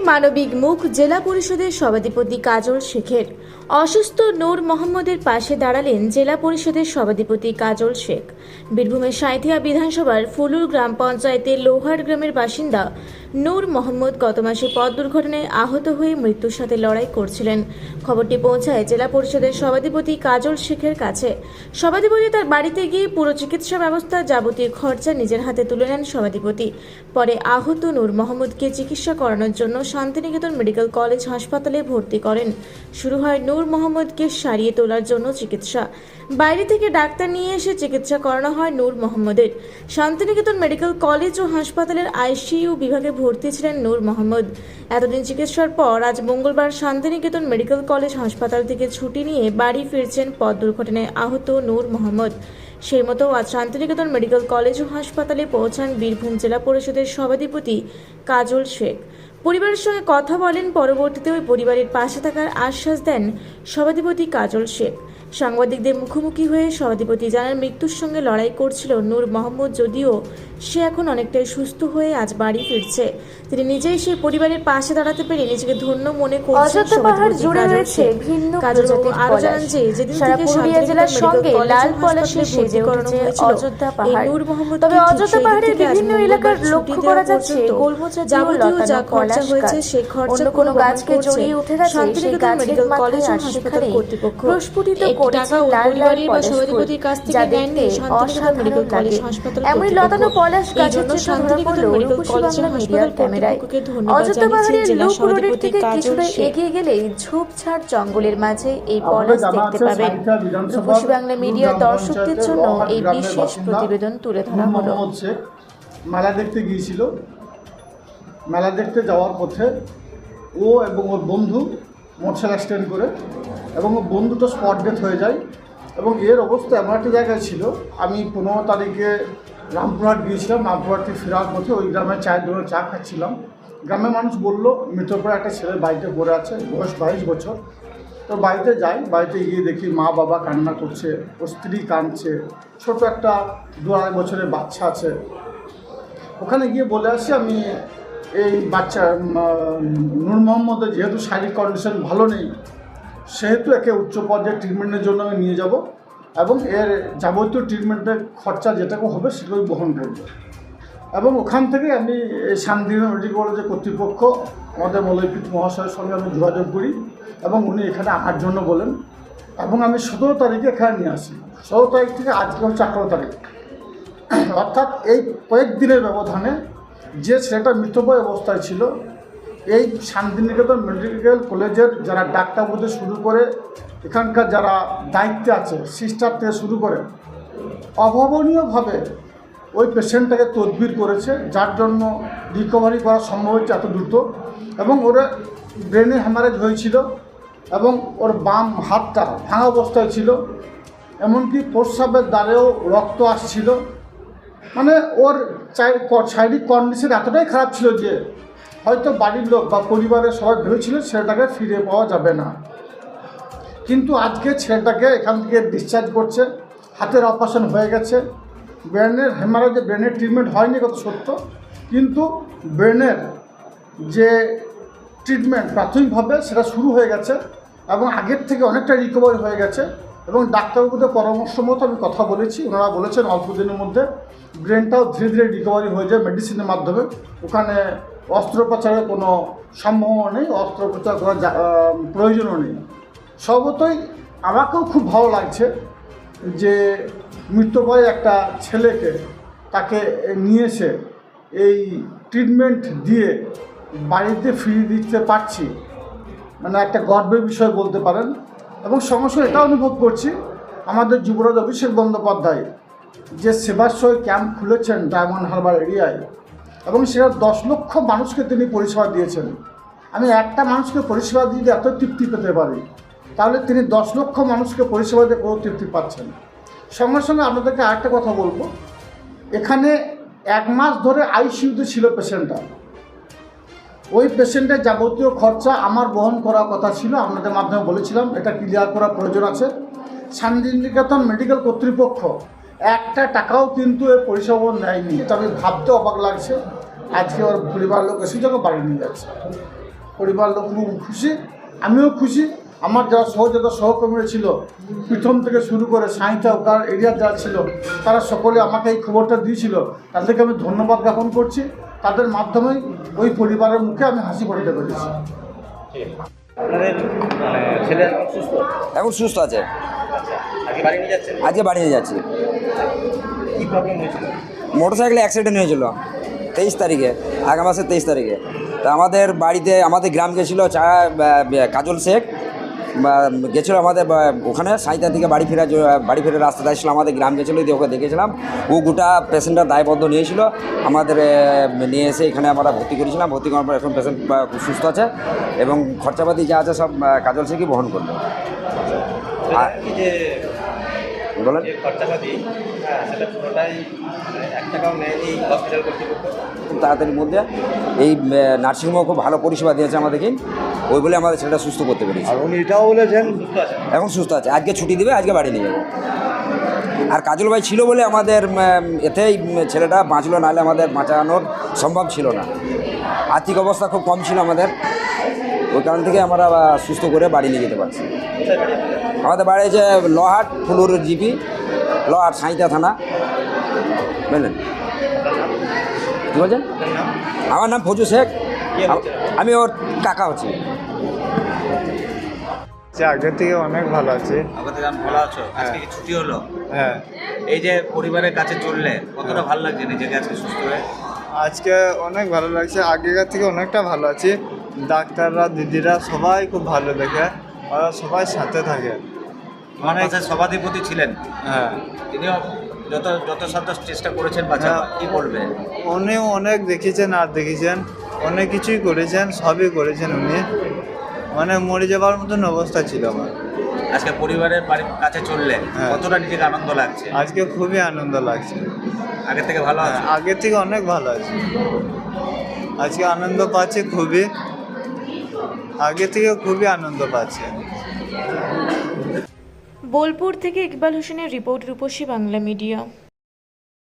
মানবিক মুখ জেলা পরিষদের সভাধিপতি কাজল শেখের। অসুস্থ নূর মোহাম্মদের পাশে দাঁড়ালেন জেলা পরিষদের সভাধিপতি কাজল শেখ। বীরভূমের সাঁইথিয়া বিধানসভার ফুলুর গ্রাম পঞ্চায়েতের লোহার গ্রামের বাসিন্দা নূর মোহাম্মদ গত মাসে পথ দুর্ঘটনায় আহত হয়ে মৃত্যুর সাথে লড়াই করছিলেন। খবরটি পৌঁছায় জেলা পরিষদের সভাধিপতি কাজল শেখের কাছে। সভাধিপতি তার বাড়িতে গিয়ে পুরো চিকিৎসা ব্যবস্থা যাবতীয় খরচা নিজের হাতে তুলে নেন সভাধিপতি। পরে আহত নূর মোহাম্মদকে চিকিৎসা করানোর জন্য শান্তিনিকেতন মেডিকেল কলেজ হাসপাতালে ভর্তি করেন। শুরু হয় নূর মোহাম্মদকে সারিয়ে তোলার জন্য চিকিৎসা। বাইরে থেকে ডাক্তার নিয়ে এসে চিকিৎসা করানো হয় নূর মোহাম্মদের। শান্তিনিকেতন মেডিকেল কলেজ ও হাসপাতালের আইসিইউ বিভাগে ভর্তি ছিলেন নূর মোহাম্মদ। এতদিন চিকিৎসার পর আজ মঙ্গলবার শান্তিনিকেতন মেডিকেল কলেজ হাসপাতাল থেকে ছুটি নিয়ে বাড়ি ফিরছেন পথ দুর্ঘটনায় আহত নূর মোহাম্মদ। সেই মতো আজ শান্তিনিকেতন মেডিকেল কলেজ ও হাসপাতালে পৌঁছান বীরভূম জেলা পরিষদের সভাধিপতি কাজল শেখ। পরিবারের সঙ্গে কথা বলেন, পরবর্তীতে ওই পরিবারের পাশে থাকার আশ্বাস দেন সভাধিপতি কাজল শেখ। সাংবাদিকদের মুখোমুখি হয়ে সভাধিপতি জানান, মৃত্যুর সঙ্গে লড়াই করছিল নূর মোহাম্মদ, যদিও সে এখন অনেকটাই সুস্থ হয়ে আজ বাড়ি ফিরছে। তিনি নিজেই সেই পরিবারের পাশে দাঁড়াতে পেরে নিজেকে ধন্য মনে করছেন। আরো জানান যে যেদিন থেকে পুরুলিয়া জেলার সঙ্গে লাল পলাশে সেজে উঠেছে অযোধ্যা পাহাড়, নূর মোহাম্মদ তবে অযোধ্যা পাহাড়ের বিভিন্ন এলাকার লক্ষ্য করা যাচ্ছে গোলমোচা যাবতীয় যা খরচা হয়েছে সেই খরচা কোনো গাছকে জড়িয়ে উঠে গেছে সেই গাছের কলেজ ও হাসপাতাল কর্তৃপক্ষ প্রস্ফুটিত করেছে লাল লাল সভাধিপতির কাছ থেকে নেননি শান্তিনিকেতন মেডিকেল কলেজ হাসপাতাল। এমনই লতানো পলাশ গাছের চিত্র ধরা পড়ল রূপসী বাংলা মিডিয়ার ক্যামেরায়। অযোধ্যা পাহাড়ের লুক রোডের থেকে কিছুটা এগিয়ে গেলেই ঝোপঝাড় জঙ্গলের মাঝে এই পলাশ দেখতে পাবেন। রূপসী বাংলা মিডিয়ার দর্শকদের জন্য এই বিশেষ প্রতিবেদন তুলে ধরা হলো। মেলা দেখতে গিয়েছিল, মেলা দেখতে যাওয়ার পথে ও এবং ওর বন্ধু মোটরসাইকেল অ্যাক্সিডেন্ট করে এবং ওর বন্ধুটা স্পট ডেথ হয়ে যায়। এবং এর অবস্থা এমন একটা জায়গায় ছিল, আমি 15 তারিখে রামপুরহাট গিয়েছিলাম। রামপুরহাট থেকে ফেরার পথে ওই গ্রামে চায়ের দোকানে চা খাচ্ছিলাম। গ্রামের মানুষ বলল মৃত্যুর পরে একটা ছেলে বাড়িতে পড়ে আছে, বয়স 22 বছর। তো বাড়িতে যাই, বাড়িতে গিয়ে দেখি মা বাবা কান্না করছে, ওর স্ত্রী কাঁদছে, ছোট একটা 2-2.5 বছরের বাচ্চা আছে। ওখানে গিয়ে বলে আসি আমি এই বাচ্চা নূর মোহাম্মদের যেহেতু শারীরিক কন্ডিশন ভালো নেই, সেহেতু একে উচ্চ পর্যায়ের ট্রিটমেন্টের জন্য আমি নিয়ে যাব এবং এর যাবতীয় ট্রিটমেন্টের খরচা যেটাকে হবে সেগুলোই বহন করব। এবং ওখান থেকে আমি এই শান্তিনিকেতন মেডিকেল কলেজের কর্তৃপক্ষ আমাদের মৌলভীপীঠ মহাশয়ের সঙ্গে আমি যোগাযোগ করি এবং উনি এখানে আনার জন্য বলেন এবং আমি 17 তারিখে এখানে নিয়ে আসি। 17 তারিখ থেকে আজকে হচ্ছে 18 তারিখ, অর্থাৎ এই কয়েকদিনের ব্যবধানে যে ছেলেটা মৃতপ্রায় অবস্থায় ছিল, এই শান্তিনিকেতন মেডিকেল কলেজের যারা ডাক্তার হতে শুরু করে এখানকার যারা দায়িত্বে আছে সিস্টার থেকে শুরু করে অভাবনীয়ভাবে ওই পেশেন্টটাকে তদবির করেছে, যার জন্য রিকভারি করা সম্ভব হচ্ছে এত দ্রুত। এবং ওর ব্রেনে হ্যামারেজ হয়েছিল এবং ওর বাম হাতটা ভাঙা অবস্থায় ছিল, এমনকি প্রস্রাবের দ্বারেও রক্ত আসছিল। মানে ওর শারীরিক কন্ডিশন এতটাই খারাপ ছিল যে হয়তো বাড়ির লোক বা পরিবারের সবাই ভেবেছিল ছেলেটাকে ফিরে পাওয়া যাবে না। কিন্তু আজকে ছেলেটাকে এখান থেকে ডিসচার্জ করছে, হাতের অপারেশন হয়ে গেছে। ব্রেনের হেমারেজে ব্রেনের ট্রিটমেন্ট হয়নি কত সত্য, কিন্তু ব্রেনের যে ট্রিটমেন্ট প্রাথমিকভাবে সেটা শুরু হয়ে গেছে এবং আগের থেকে অনেকটা রিকভারি হয়ে গেছে। এবং ডাক্তারবাবুদের পরামর্শ মতো আমি কথা বলেছি, ওনারা বলেছেন অল্প দিনের মধ্যে ব্রেনটাও ধীরে ধীরে রিকভারি হয়ে যায় মেডিসিনের মাধ্যমে। ওখানে অস্ত্রোপচারের কোনো সম্ভাবনা নেই, অস্ত্রোপচার করার প্রয়োজনও নেই। সর্বতই আমাকেও খুব ভালো লাগছে যে মৃত্যুপ্রায় একটা ছেলেকে তাকে নিয়ে এসে এই ট্রিটমেন্ট দিয়ে বাড়িতে ফিরিয়ে দিতে পারছি, মানে একটা গর্বের বিষয় বলতে পারেন। এবং সঙ্গে সঙ্গে এটা অনুভব করছি আমাদের যুবরাজ অভিষেক বন্দ্যোপাধ্যায় যে সেবাশ্রয় ক্যাম্প খুলেছেন ডায়মন্ড হারবার এরিয়ায় এবং সেটা 10 লক্ষ মানুষকে তিনি পরিষেবা দিয়েছেন। আমি একটা মানুষকে পরিষেবা দিয়ে এত তৃপ্তি পেতে পারি, তাহলে তিনি 10 লক্ষ মানুষকে পরিষেবা দিয়ে কোনো তৃপ্তি পাচ্ছেন। সঙ্গে সঙ্গে আপনাদেরকে আরেকটা কথা বলবো, এখানে 1 মাস ধরে আইসিইউতে ছিল পেশেন্টটা। ওই পেশেন্টের যাবতীয় খরচা আমার বহন করার কথা ছিল, আপনাদের মাধ্যমে বলেছিলাম এটা ক্লিয়ার করার প্রয়োজন আছে। শান্তিনিকেতন মেডিকেল কর্তৃপক্ষ একটা টাকাও কিন্তু এর পরিষেবা নেয়নি। তবে ভাবতে অবাক লাগছে আজকে ওর পরিবার লোক এসে যখন বাড়ি নিয়ে যাচ্ছে। পরিবার লোক খুব খুশি, আমিও খুশি। আমার যারা সহযোগিতা সহকর্মীরা ছিল প্রথম থেকে শুরু করে সাঁইতা তার এরিয়ার যারা ছিল তারা সকলে আমাকে এই খবরটা দিয়েছিল, তাদেরকে আমি ধন্যবাদ জ্ঞাপন করছি। তাদের মাধ্যমেই ওই পরিবারের মুখে আমি হাসি ফোটাতে পেরেছি। আপনাদের ছেলে অসুস্থ, এখন সুস্থ আছে। আজকে বাড়ি নিয়ে যাচ্ছেন, আজকে বাড়ি নিয়ে যাচ্ছি। কী প্রবলেম হয়েছিল? মোটরসাইকেলে অ্যাক্সিডেন্ট হয়েছিল 23 তারিখে, আগামী মাসের 23 তারিখে। তা আমাদের বাড়িতে আমাদের গ্রাম গেছিলো কাজল শেখ গেছিলো আমাদের ওখানে সাঁইতা থেকে বাড়ি ফেরার রাস্তাতে আসছিল, আমাদের গ্রাম গেছিলো, দিয়ে ওকে দেখেছিলাম। ও গোটা পেশেন্টটা দায়বদ্ধ নিয়েছিল, আমাদের নিয়ে এসে এখানে আমরা ভর্তি করেছিলাম। ভর্তি করার পর এখন পেশেন্ট খুব সুস্থ আছে এবং খরচাপাতি যা আছে সব কাজল শেখই বহন করবে। আর কি যে বলেন, যে খরচাপাতি সেটা পুরোটাই 1 টাকাও নেয়নি হসপিটাল কর্তৃপক্ষ। খুব তাড়াতাড়ির মধ্যে এই নার্সিংহোমও খুব ভালো পরিষেবা দিয়েছে আমাদেরকে, ওই বলে আমাদের ছেলেটা সুস্থ করতে পেরেছি। আর উনি এটাও বলেছেন সুস্থ আছেন, এখন সুস্থ আছে, আজকে ছুটি দেবে, আজকে বাড়ি নিয়ে যাবো। আর কাজল ভাই ছিল বলে আমাদের এতেই ছেলেটা বাঁচলো, নাহলে আমাদের বাঁচানোর সম্ভব ছিল না। আর্থিক অবস্থা খুব কম ছিল আমাদের, ওই কারণ থেকে আমরা সুস্থ করে বাড়ি নিয়ে যেতে পারছি। কোথায় বাড়ি আপনাদের? আমাদের বাড়ি হচ্ছে লোহাট, ফুলুর জিপি, লোহাট সাঁইতা থানা, বুঝলেন? কী বলছেন? আমার নাম ফজু শেখ, আমি ওর কাকা হচ্ছি। আগের থেকে অনেক ভালো আছে। আমাদের নাম ভালো আছো, আজকে কি ছুটি হলো? হ্যাঁ, এই যে পরিবারের কাছে চললে কতটা ভালো লাগছে নিজেকে আজকে সুস্থ হয়ে? আজকে অনেক ভালো লাগছে, আগেকার থেকে অনেকটা ভালো আছি। ডাক্তাররা দিদিরা সবাই খুব ভালো দেখে, ওরা সবাই সাথে থাকে। মানে সভাধিপতি ছিলেন, হ্যাঁ, তিনিও যত সাধ্য চেষ্টা করেছেন বাঁচাবার, কি বলবে? উনিও অনেক দেখিয়েছেন আর দেখিয়েছেন, অনেক কিছুই করেছেন, সবই করেছেন উনি। মানে মরে যাবার মতন অবস্থা ছিল আমার। আজকে পরিবারের কাছে চললে হ্যাঁ। কতটা নিজেকে আনন্দ লাগছে? আজকে খুবই আনন্দ লাগছে, আগের থেকে ভালো আছে? আগের থেকে অনেক ভালো আছে। আজকে আনন্দ পাচ্ছে খুবই, আগে থেকে খুবই আনন্দ পাচ্ছে। বোলপুর থেকে ইকবাল হোসেনের রিপোর্ট, রূপসী বাংলা মিডিয়া।